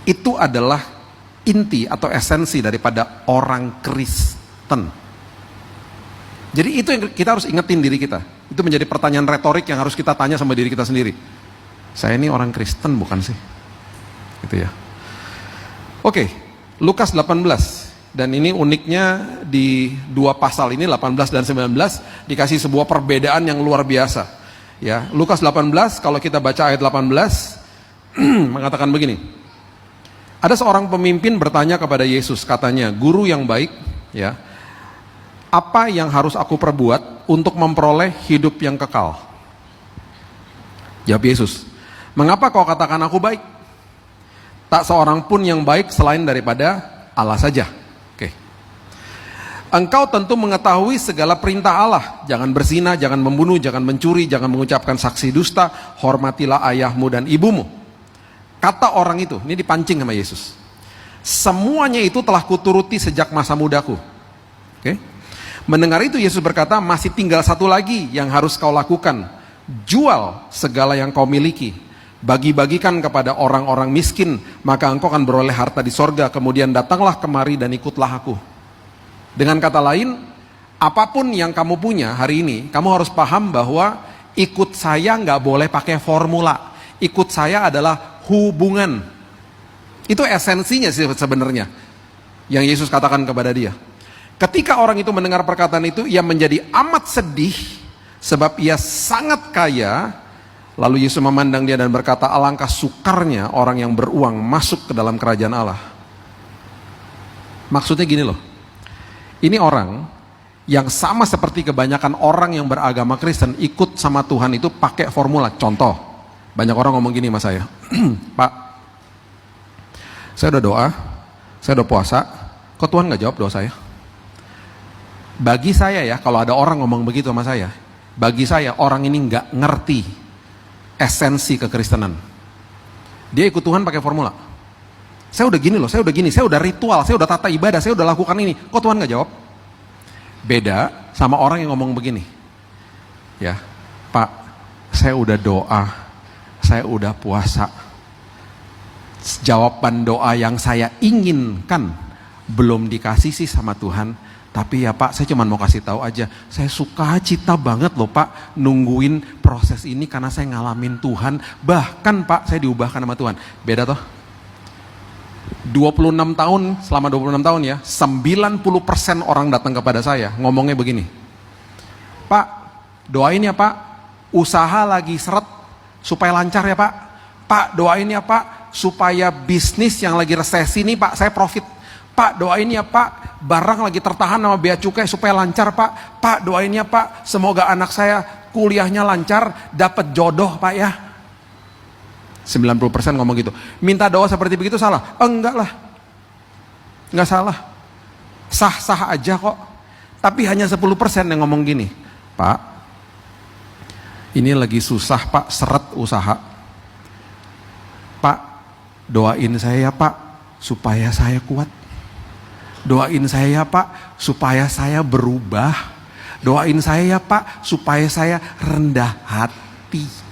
Itu adalah inti atau esensi daripada orang Kristen. Jadi itu yang kita harus ingetin diri kita. Itu menjadi pertanyaan retorik yang harus kita tanya sama diri kita sendiri. Saya ini orang Kristen bukan sih? Gitu ya. Oke, Lukas 18. Dan ini uniknya di dua pasal ini 18 dan 19 dikasih sebuah perbedaan yang luar biasa. Ya, Lukas 18 kalau kita baca ayat 18 mengatakan begini. Ada seorang pemimpin bertanya kepada Yesus, katanya, "Guru yang baik, ya, apa yang harus aku perbuat untuk memperoleh hidup yang kekal?" Jawab Yesus, "Mengapa kau katakan aku baik? Tak seorang pun yang baik selain daripada Allah saja." Engkau tentu mengetahui segala perintah Allah. Jangan berzina, jangan membunuh, jangan mencuri, jangan mengucapkan saksi dusta, hormatilah ayahmu dan ibumu. Kata orang itu, ini dipancing sama Yesus. Semuanya itu telah kuturuti sejak masa mudaku. Oke? Mendengar itu Yesus berkata, masih tinggal satu lagi yang harus kau lakukan. Jual segala yang kau miliki. Bagi-bagikan kepada orang-orang miskin, maka engkau akan beroleh harta di sorga. Kemudian datanglah kemari dan ikutlah aku. Dengan kata lain, apapun yang kamu punya hari ini, kamu harus paham bahwa ikut saya nggak boleh pakai formula. Ikut saya adalah hubungan. Itu esensinya sih sebenarnya yang Yesus katakan kepada dia. Ketika orang itu mendengar perkataan itu, ia menjadi amat sedih sebab ia sangat kaya. Lalu Yesus memandang dia dan berkata, alangkah sukarnya orang yang beruang masuk ke dalam kerajaan Allah. Maksudnya gini loh. Ini orang yang sama seperti kebanyakan orang yang beragama Kristen ikut sama Tuhan itu pakai formula. Contoh, banyak orang ngomong gini sama saya, Pak, saya udah doa, saya udah puasa, kok Tuhan gak jawab doa saya? Bagi saya ya, kalau ada orang ngomong begitu sama saya, bagi saya orang ini gak ngerti esensi kekristenan. Dia ikut Tuhan pakai formula. Saya udah gini loh, saya udah gini, saya udah ritual, saya udah tata ibadah, saya udah lakukan ini. Kok Tuhan gak jawab? Beda sama orang yang ngomong begini. Ya, Pak, saya udah doa, saya udah puasa. Jawaban doa yang saya inginkan belum dikasih sih sama Tuhan. Tapi ya Pak, saya cuma mau kasih tahu aja, saya suka cita banget loh Pak nungguin proses ini karena saya ngalamin Tuhan. Bahkan Pak, saya diubahkan sama Tuhan. Beda toh? 26 tahun, selama 26 tahun ya, 90% orang datang kepada saya ngomongnya begini, Pak, doain ya Pak, usaha lagi seret supaya lancar ya Pak. Pak, doain ya Pak, supaya bisnis yang lagi resesi nih Pak, saya profit. Pak, doain ya Pak, barang lagi tertahan sama bea cukai supaya lancar Pak. Pak, doain ya Pak, semoga anak saya kuliahnya lancar, dapat jodoh Pak ya. 90% ngomong gitu. Minta doa seperti begitu salah? Enggak lah. Enggak salah. Sah-sah aja kok. Tapi hanya 10% yang ngomong gini, Pak, ini lagi susah Pak, seret usaha. Pak, doain saya ya Pak, supaya saya kuat. Doain saya ya Pak, supaya saya berubah. Doain saya ya Pak, supaya saya rendah hati.